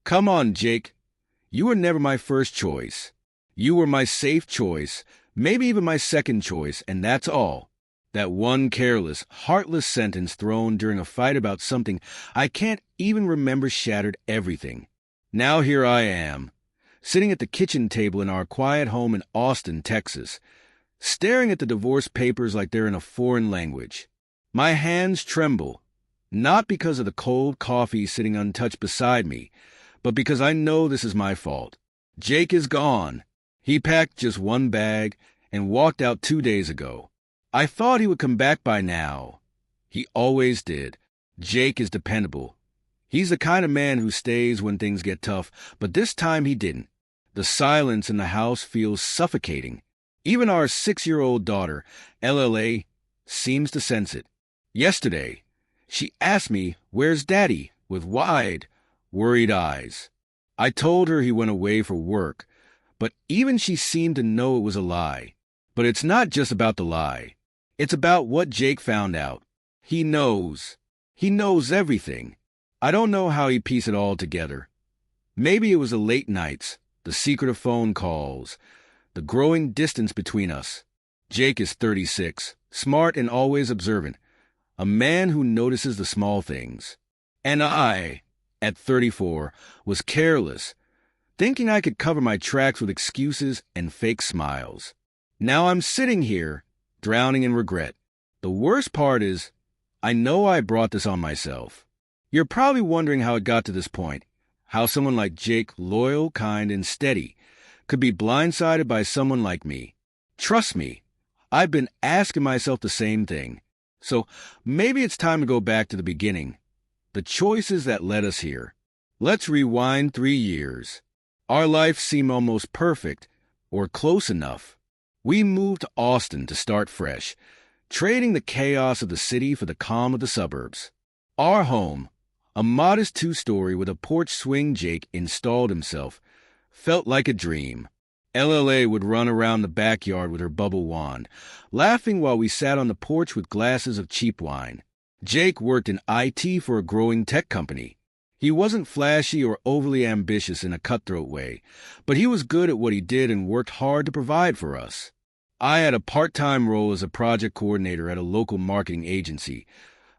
Come on, Jake. You were never my first choice. You were my safe choice, maybe even my second choice, and that's all. That one careless, heartless sentence thrown during a fight about something I can't even remember shattered everything. Now here I am, sitting at the kitchen table in our quiet home in Austin, Texas, staring at the divorce papers like they're in a foreign language. My hands tremble, not because of the cold coffee sitting untouched beside me, but because I know this is my fault. Jake is gone. He packed just one bag and walked out 2 days ago. I thought he would come back by now. He always did. Jake is dependable. He's the kind of man who stays when things get tough, but this time he didn't. The silence in the house feels suffocating. Even our 6-year-old daughter, LLA, seems to sense it. Yesterday, she asked me, "Where's Daddy?" with wide, worried eyes. I told her he went away for work, but even she seemed to know it was a lie. But it's not just about the lie. It's about what Jake found out. He knows. He knows everything. I don't know how he pieced it all together. Maybe it was the late nights, the secretive phone calls, the growing distance between us. Jake is 36, smart and always observant, a man who notices the small things. And I, at 34, was careless, thinking I could cover my tracks with excuses and fake smiles. Now I'm sitting here, drowning in regret. The worst part is, I know I brought this on myself. You're probably wondering how it got to this point, how someone like Jake, loyal, kind, and steady, could be blindsided by someone like me. Trust me, I've been asking myself the same thing. So maybe it's time to go back to the beginning. The choices that led us here. Let's rewind 3 years. Our life seemed almost perfect, or close enough. We moved to Austin to start fresh, trading the chaos of the city for the calm of the suburbs. Our home, a modest 2-story with a porch swing Jake installed himself, felt like a dream. LLA would run around the backyard with her bubble wand, laughing while we sat on the porch with glasses of cheap wine. Jake worked in IT for a growing tech company. He wasn't flashy or overly ambitious in a cutthroat way, but he was good at what he did and worked hard to provide for us. I had a part-time role as a project coordinator at a local marketing agency,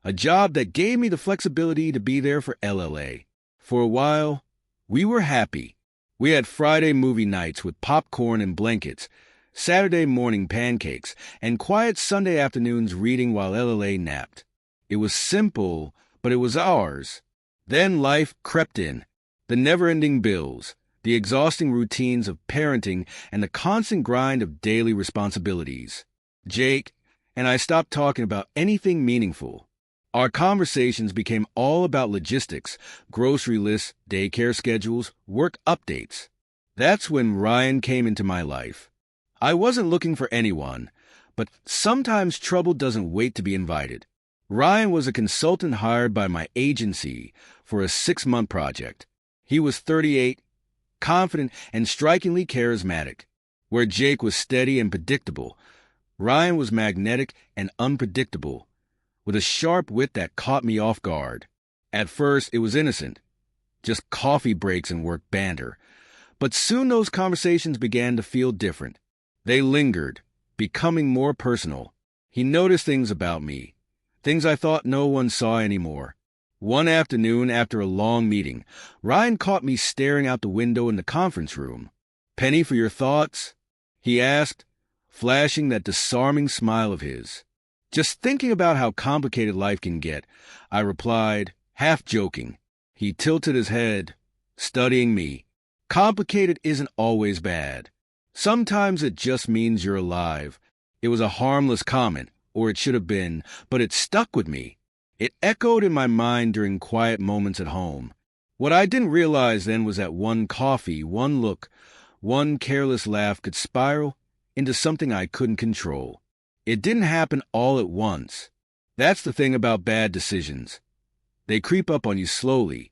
a job that gave me the flexibility to be there for LLA. For a while, we were happy. We had Friday movie nights with popcorn and blankets, Saturday morning pancakes, and quiet Sunday afternoons reading while LLA napped. It was simple, but it was ours. Then life crept in. The never-ending bills, the exhausting routines of parenting, and the constant grind of daily responsibilities. Jake and I stopped talking about anything meaningful. Our conversations became all about logistics, grocery lists, daycare schedules, work updates. That's when Ryan came into my life. I wasn't looking for anyone, but sometimes trouble doesn't wait to be invited. Ryan was a consultant hired by my agency for a 6-month project. He was 38, confident, and strikingly charismatic. Where Jake was steady and predictable, Ryan was magnetic and unpredictable, with a sharp wit that caught me off guard. At first, it was innocent, just coffee breaks and work banter. But soon those conversations began to feel different. They lingered, becoming more personal. He noticed things about me, things I thought no one saw anymore. One afternoon, after a long meeting, Ryan caught me staring out the window in the conference room. "Penny for your thoughts?" he asked, flashing that disarming smile of his. "Just thinking about how complicated life can get," I replied, half joking. He tilted his head, studying me. "Complicated isn't always bad. Sometimes it just means you're alive." It was a harmless comment, or it should have been, but it stuck with me. It echoed in my mind during quiet moments at home. What I didn't realize then was that one coffee, one look, one careless laugh could spiral into something I couldn't control. It didn't happen all at once. That's the thing about bad decisions. They creep up on you slowly,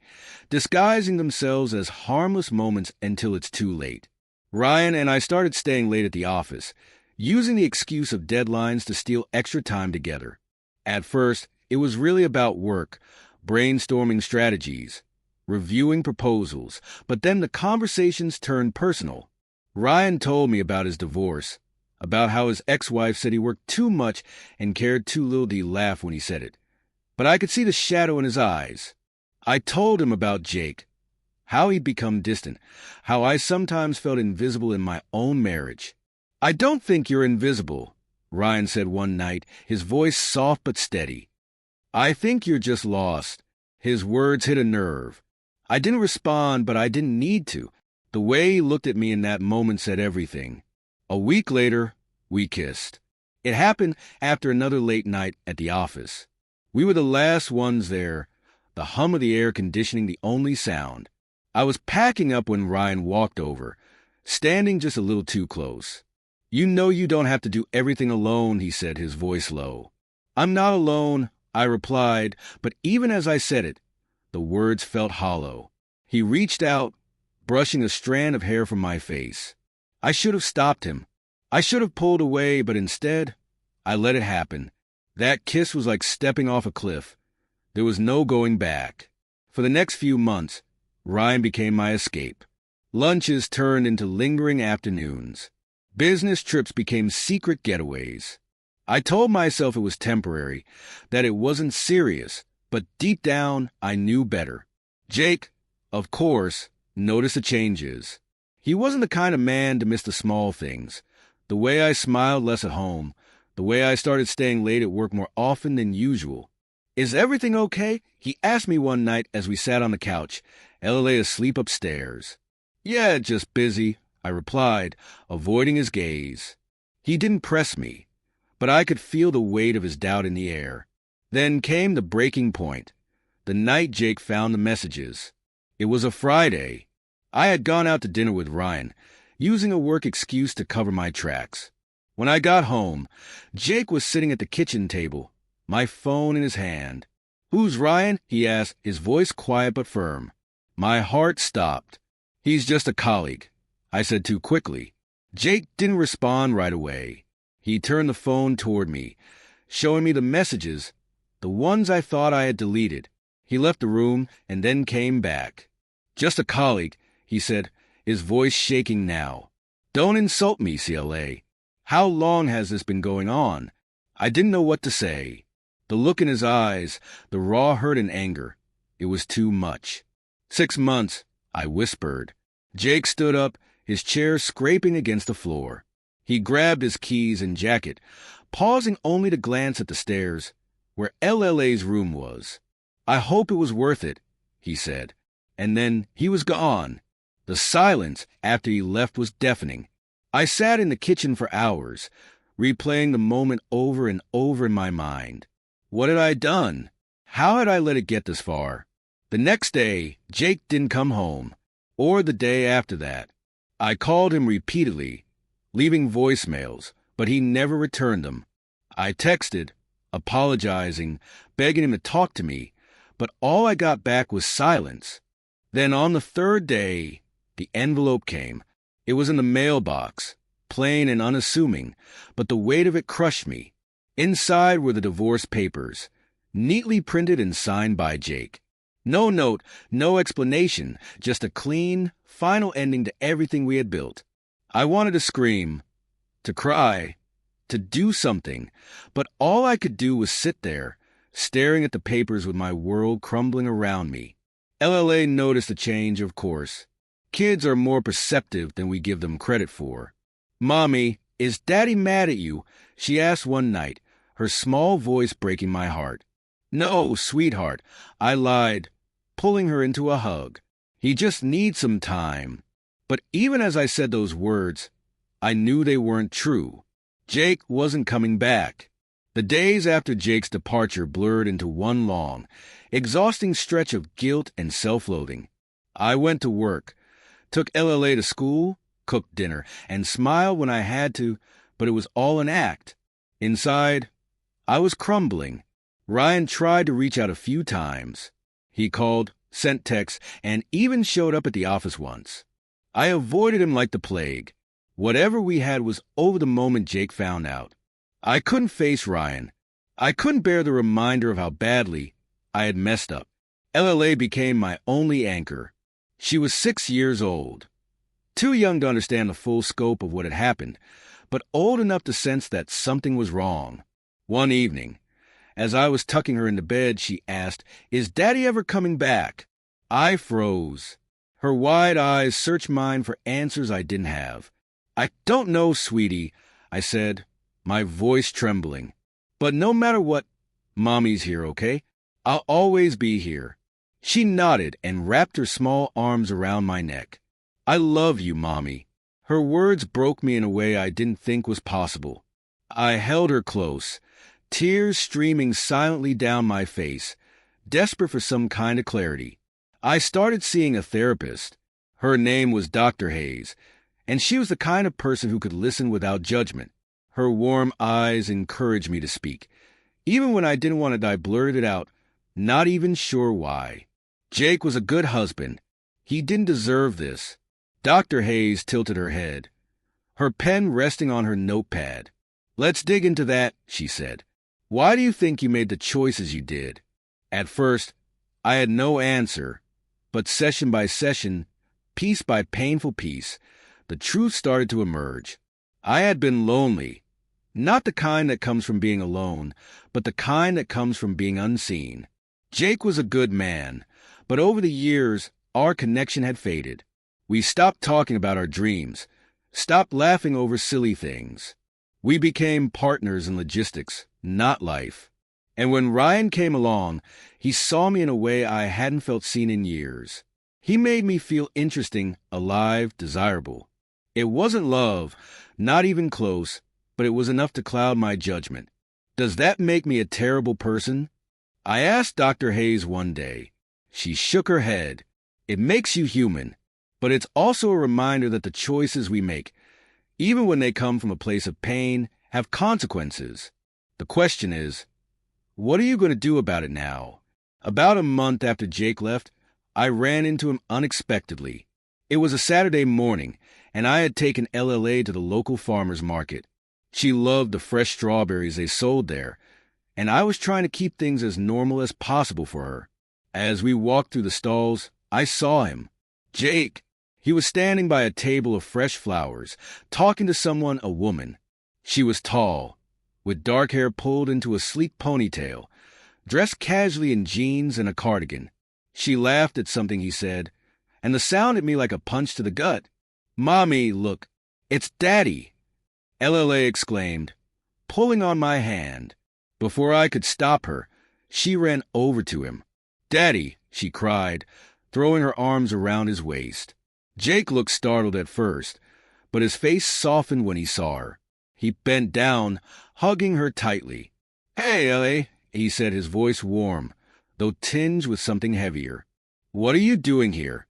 disguising themselves as harmless moments until it's too late. Ryan and I started staying late at the office, using the excuse of deadlines to steal extra time together. At first, it was really about work, brainstorming strategies. reviewing proposals, but then the conversations turned personal. Ryan told me about his divorce, about how his ex-wife said he worked too much and cared too little to laugh when he said it. But I could see the shadow in his eyes. I told him about Jake, how he'd become distant, how I sometimes felt invisible in my own marriage. "I don't think you're invisible," Ryan said one night, his voice soft but steady. "I think you're just lost." His words hit a nerve. I didn't respond, but I didn't need to. The way he looked at me in that moment said everything. A week later, we kissed. It happened after another late night at the office. We were the last ones there, the hum of the air conditioning the only sound. I was packing up when Ryan walked over, standing just a little too close. "You know you don't have to do everything alone," he said, his voice low. "I'm not alone," I replied, but even as I said it, the words felt hollow. He reached out, brushing a strand of hair from my face. I should have stopped him. I should have pulled away, but instead, I let it happen. That kiss was like stepping off a cliff. There was no going back. For the next few months, Ryan became my escape. Lunches turned into lingering afternoons. Business trips became secret getaways. I told myself it was temporary, that it wasn't serious, but deep down, I knew better. Jake, of course, noticed the changes. He wasn't the kind of man to miss the small things. The way I smiled less at home, the way I started staying late at work more often than usual. "Is everything okay?" he asked me one night as we sat on the couch, Ella lay asleep upstairs. "Yeah, just busy," I replied, avoiding his gaze. He didn't press me, but I could feel the weight of his doubt in the air. Then came the breaking point, the night Jake found the messages. It was a Friday. I had gone out to dinner with Ryan, using a work excuse to cover my tracks. When I got home, Jake was sitting at the kitchen table, my phone in his hand. "Who's Ryan?" he asked, his voice quiet but firm. My heart stopped. "He's just a colleague," I said too quickly. Jake didn't respond right away. He turned the phone toward me, showing me the messages, the ones I thought I had deleted. He left the room and then came back. "Just a colleague," he said, his voice shaking now. "Don't insult me, CLA. How long has this been going on?" I didn't know what to say. The look in his eyes, the raw hurt and anger, it was too much. "6 months," I whispered. Jake stood up, his chair scraping against the floor. He grabbed his keys and jacket, pausing only to glance at the stairs, where LLA's room was. "I hope it was worth it," he said. And then he was gone. The silence after he left was deafening. I sat in the kitchen for hours, replaying the moment over and over in my mind. What had I done? How had I let it get this far? The next day, Jake didn't come home, or the day after that. I called him repeatedly, leaving voicemails, but he never returned them. I texted, apologizing, begging him to talk to me, but all I got back was silence. Then on the third day, the envelope came. It was in the mailbox, plain and unassuming, but the weight of it crushed me. Inside were the divorce papers, neatly printed and signed by Jake. No note, no explanation, just a clean, final ending to everything we had built. I wanted to scream, to cry, to do something, but all I could do was sit there, staring at the papers with my world crumbling around me. LLA noticed the change, of course. Kids are more perceptive than we give them credit for. "Mommy, is Daddy mad at you?" she asked one night, her small voice breaking my heart. "No, sweetheart," I lied, pulling her into a hug. "He just needs some time." But even as I said those words, I knew they weren't true. Jake wasn't coming back. The days after Jake's departure blurred into one long, exhausting stretch of guilt and self-loathing. I went to work, took LLA to school, cooked dinner, and smiled when I had to, but it was all an act. Inside, I was crumbling. Ryan tried to reach out a few times. He called, sent texts, and even showed up at the office once. I avoided him like the plague. Whatever we had was over the moment Jake found out. I couldn't face Ryan. I couldn't bear the reminder of how badly I had messed up. LLA became my only anchor. She was 6 years old, too young to understand the full scope of what had happened, but old enough to sense that something was wrong. One evening, as I was tucking her into bed, she asked, "Is Daddy ever coming back?" I froze. Her wide eyes searched mine for answers I didn't have. "I don't know, sweetie," I said, my voice trembling. "But no matter what, Mommy's here, okay? I'll always be here." She nodded and wrapped her small arms around my neck. "I love you, Mommy." Her words broke me in a way I didn't think was possible. I held her close, tears streaming silently down my face, desperate for some kind of clarity. I started seeing a therapist. Her name was Dr. Hayes, and she was the kind of person who could listen without judgment. Her warm eyes encouraged me to speak. Even when I didn't want to, I blurted it out, not even sure why. Jake was a good husband. He didn't deserve this. Dr. Hayes tilted her head, her pen resting on her notepad. "Let's dig into that," she said. "Why do you think you made the choices you did?" At first, I had no answer, but session by session, piece by painful piece, the truth started to emerge. I had been lonely, not the kind that comes from being alone, but the kind that comes from being unseen. Jake was a good man, but over the years, our connection had faded. We stopped talking about our dreams, stopped laughing over silly things. We became partners in logistics, not life. And when Ryan came along, he saw me in a way I hadn't felt seen in years. He made me feel interesting, alive, desirable. It wasn't love, not even close, but it was enough to cloud my judgment. Does that make me a terrible person? I asked Dr. Hayes one day. She shook her head. It makes you human, but it's also a reminder that the choices we make, even when they come from a place of pain, have consequences. The question is, what are you going to do about it now? About a month after Jake left, I ran into him unexpectedly. It was a Saturday morning, and I had taken LLA to the local farmer's market. She loved the fresh strawberries they sold there, and I was trying to keep things as normal as possible for her. As we walked through the stalls, I saw him. Jake. He was standing by a table of fresh flowers, talking to someone, a woman. She was tall, with dark hair pulled into a sleek ponytail, dressed casually in jeans and a cardigan. She laughed at something he said, and the sound hit me like a punch to the gut. "Mommy, look, it's Daddy," LLA exclaimed, pulling on my hand. Before I could stop her, she ran over to him. "Daddy," she cried, throwing her arms around his waist. Jake looked startled at first, but his face softened when he saw her. He bent down, hugging her tightly. "Hey, LA," he said, his voice warm, though tinged with something heavier. "What are you doing here?"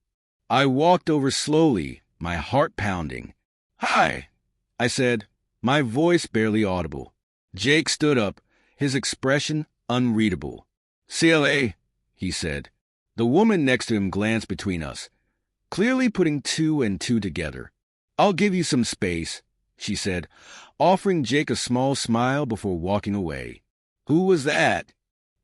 I walked over slowly, my heart pounding. "Hi," I said, my voice barely audible. Jake stood up, his expression unreadable. "CLA," he said. The woman next to him glanced between us, clearly putting two and two together. "I'll give you some space," she said, offering Jake a small smile before walking away. "Who was that?"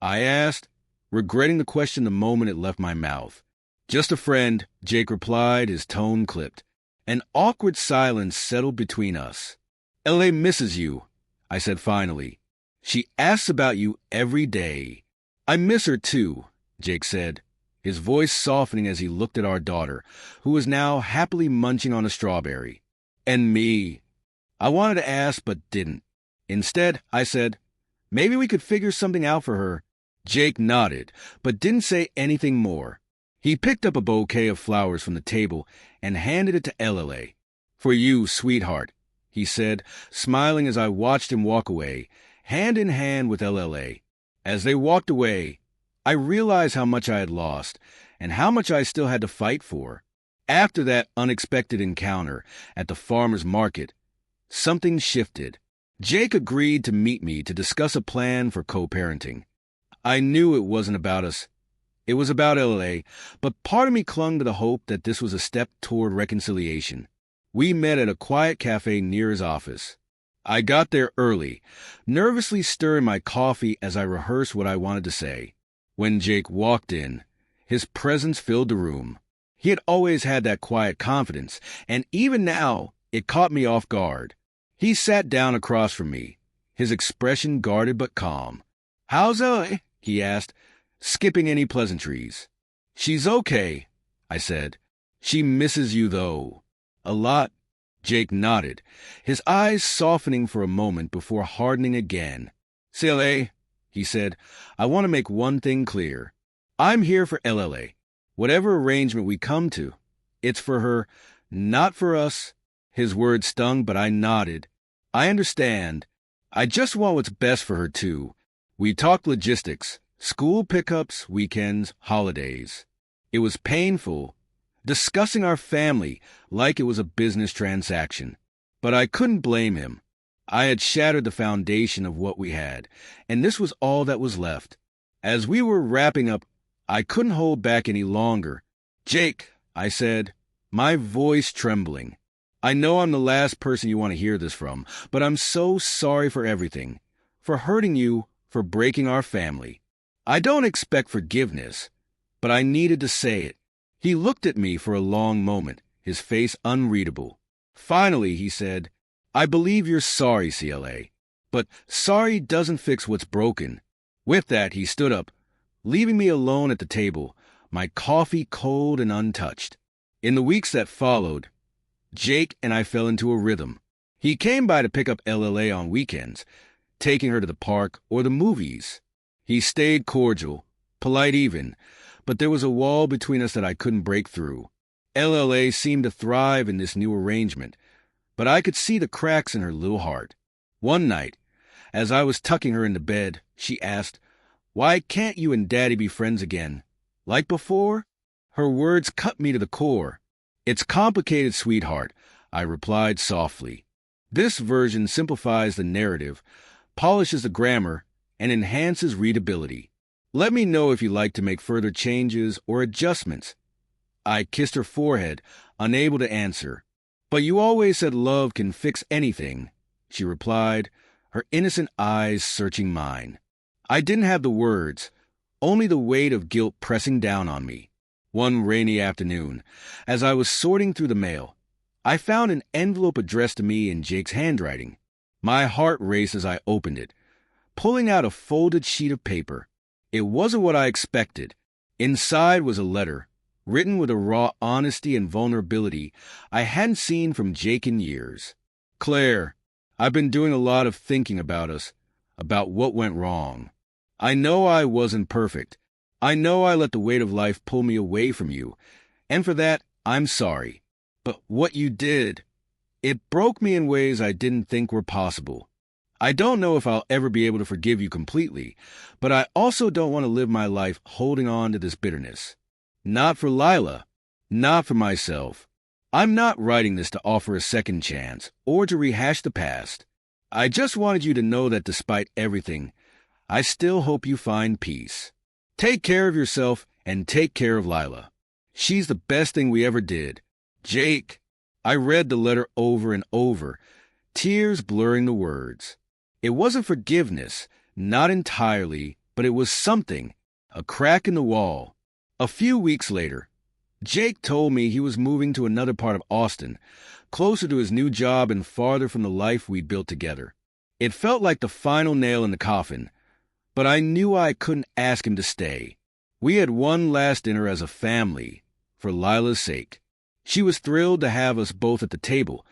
I asked, regretting the question the moment it left my mouth. "Just a friend," Jake replied, his tone clipped. An awkward silence settled between us. "LA misses you," I said finally. "She asks about you every day." "I miss her too," Jake said, his voice softening as he looked at our daughter, who was now happily munching on a strawberry. "And me." I wanted to ask, but didn't. Instead, I said, "Maybe we could figure something out for her." Jake nodded, but didn't say anything more. He picked up a bouquet of flowers from the table and handed it to LLA. "For you, sweetheart," he said, smiling as I watched him walk away, hand in hand with LLA. As they walked away, I realized how much I had lost and how much I still had to fight for. After that unexpected encounter at the farmer's market, something shifted. Jake agreed to meet me to discuss a plan for co-parenting. I knew it wasn't about us. It was about LLA, but part of me clung to the hope that this was a step toward reconciliation. We met at a quiet cafe near his office. I got there early, nervously stirring my coffee as I rehearsed what I wanted to say. When Jake walked in, His presence filled the room. He had always had that quiet confidence, and even now it caught me off guard. He sat down across from me, his expression guarded but calm. "How's Zoe?" he asked, skipping any pleasantries. "She's okay," I said. "She misses you, though." "A lot." Jake nodded, his eyes softening for a moment before hardening again. "CLA," he said, "I want to make one thing clear. I'm here for LLA. Whatever arrangement we come to, it's for her, not for us." His words stung, but I nodded. "I understand. I just want what's best for her, too." We talked logistics, school pickups, weekends, holidays. It was painful, discussing our family like it was a business transaction. But I couldn't blame him. I had shattered the foundation of what we had, and this was all that was left. As we were wrapping up, I couldn't hold back any longer. "Jake," I said, my voice trembling, "I know I'm the last person you want to hear this from, but I'm so sorry for everything, for hurting you, for breaking our family. I don't expect forgiveness, but I needed to say it." He looked at me for a long moment, his face unreadable. Finally, he said, "I believe you're sorry, CLA, but sorry doesn't fix what's broken." With that, he stood up, leaving me alone at the table, my coffee cold and untouched. In the weeks that followed, Jake and I fell into a rhythm. He came by to pick up LLA on weekends, taking her to the park or the movies. He stayed cordial, polite even, but there was a wall between us that I couldn't break through. LLA seemed to thrive in this new arrangement, but I could see the cracks in her little heart. One night, as I was tucking her into bed, she asked, "Why can't you and Daddy be friends again? Like before?" Her words cut me to the core. "It's complicated, sweetheart," I replied softly. This version simplifies the narrative, polishes the grammar, and enhances readability. Let me know if you'd like to make further changes or adjustments. I kissed her forehead, unable to answer. "But you always said love can fix anything," she replied, her innocent eyes searching mine. I didn't have the words, only the weight of guilt pressing down on me. One rainy afternoon, as I was sorting through the mail, I found an envelope addressed to me in Jake's handwriting. My heart raced as I opened it, pulling out a folded sheet of paper. It wasn't what I expected. Inside was a letter, written with a raw honesty and vulnerability I hadn't seen from Jake in years. "Claire, I've been doing a lot of thinking about us, about what went wrong. I know I wasn't perfect. I know I let the weight of life pull me away from you, and for that, I'm sorry. But what you did, it broke me in ways I didn't think were possible. I don't know if I'll ever be able to forgive you completely, but I also don't want to live my life holding on to this bitterness. Not for Lila, not for myself. I'm not writing this to offer a second chance or to rehash the past. I just wanted you to know that despite everything, I still hope you find peace. Take care of yourself and take care of Lila. She's the best thing we ever did. Jake." I read the letter over and over, tears blurring the words. It wasn't forgiveness, not entirely, but it was something, a crack in the wall. A few weeks later, Jake told me he was moving to another part of Austin, closer to his new job and farther from the life we'd built together. It felt like the final nail in the coffin, but I knew I couldn't ask him to stay. We had one last dinner as a family, for Lila's sake. She was thrilled to have us both at the table,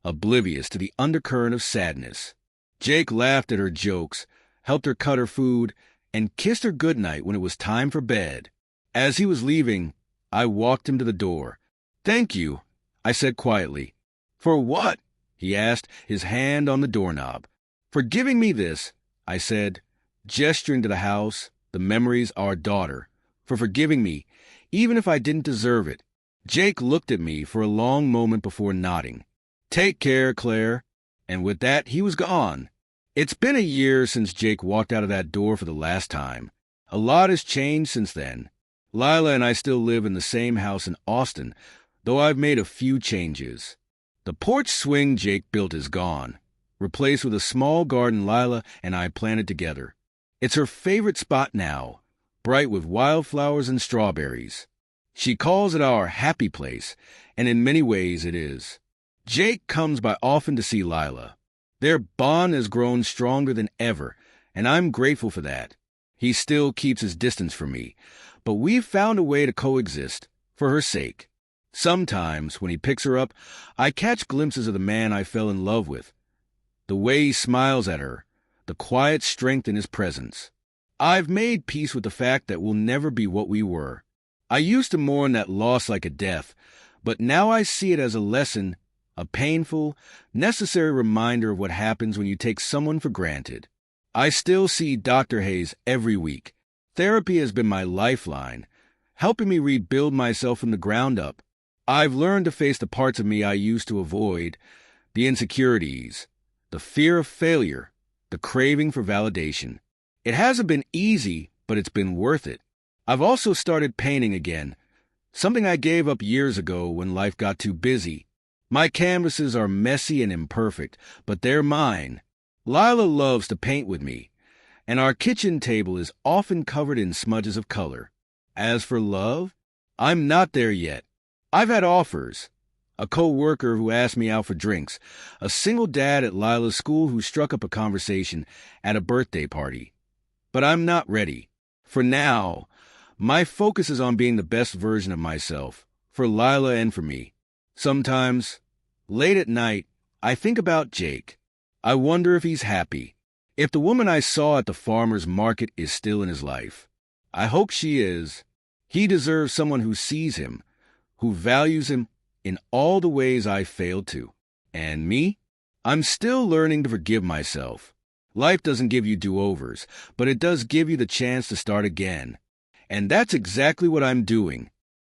oblivious to the undercurrent of sadness. Jake laughed at her jokes, helped her cut her food, and kissed her goodnight when it was time for bed. As he was leaving, I walked him to the door. "Thank you," I said quietly. "For what?" he asked, his hand on the doorknob. "For giving me this," I said, gesturing to the house, the memories, our daughter. "For forgiving me, even if I didn't deserve it." Jake looked at me for a long moment before nodding. "Take care, Claire." And with that, he was gone. It's been a year since Jake walked out of that door for the last time. A lot has changed since then. Lila and I still live in the same house in Austin, though I've made a few changes. The porch swing Jake built is gone, replaced with a small garden Lila and I planted together. It's her favorite spot now, bright with wildflowers and strawberries. She calls it our happy place, and in many ways it is. Jake comes by often to see Lila. Their bond has grown stronger than ever, and I'm grateful for that. He still keeps his distance from me, but we've found a way to coexist, for her sake. Sometimes, when he picks her up, I catch glimpses of the man I fell in love with. The way he smiles at her, the quiet strength in his presence. I've made peace with the fact that we'll never be what we were. I used to mourn that loss like a death, but now I see it as a lesson, a painful, necessary reminder of what happens when you take someone for granted. I still see Dr. Hayes every week. Therapy has been my lifeline, helping me rebuild myself from the ground up. I've learned to face the parts of me I used to avoid, the insecurities, the fear of failure, the craving for validation. It hasn't been easy, but it's been worth it. I've also started painting again, something I gave up years ago when life got too busy. My canvases are messy and imperfect, but they're mine. Lila loves to paint with me, and our kitchen table is often covered in smudges of color. As for love, I'm not there yet. I've had offers. A co-worker who asked me out for drinks, a single dad at Lila's school who struck up a conversation at a birthday party. But I'm not ready. For now, my focus is on being the best version of myself, for Lila and for me. Sometimes, late at night, I think about Jake. I wonder if he's happy, if the woman I saw at the farmer's market is still in his life. I hope she is. He deserves someone who sees him, who values him in all the ways I failed to. And me? I'm still learning to forgive myself. Life doesn't give you do-overs, but it does give you the chance to start again. And that's exactly what I'm doing.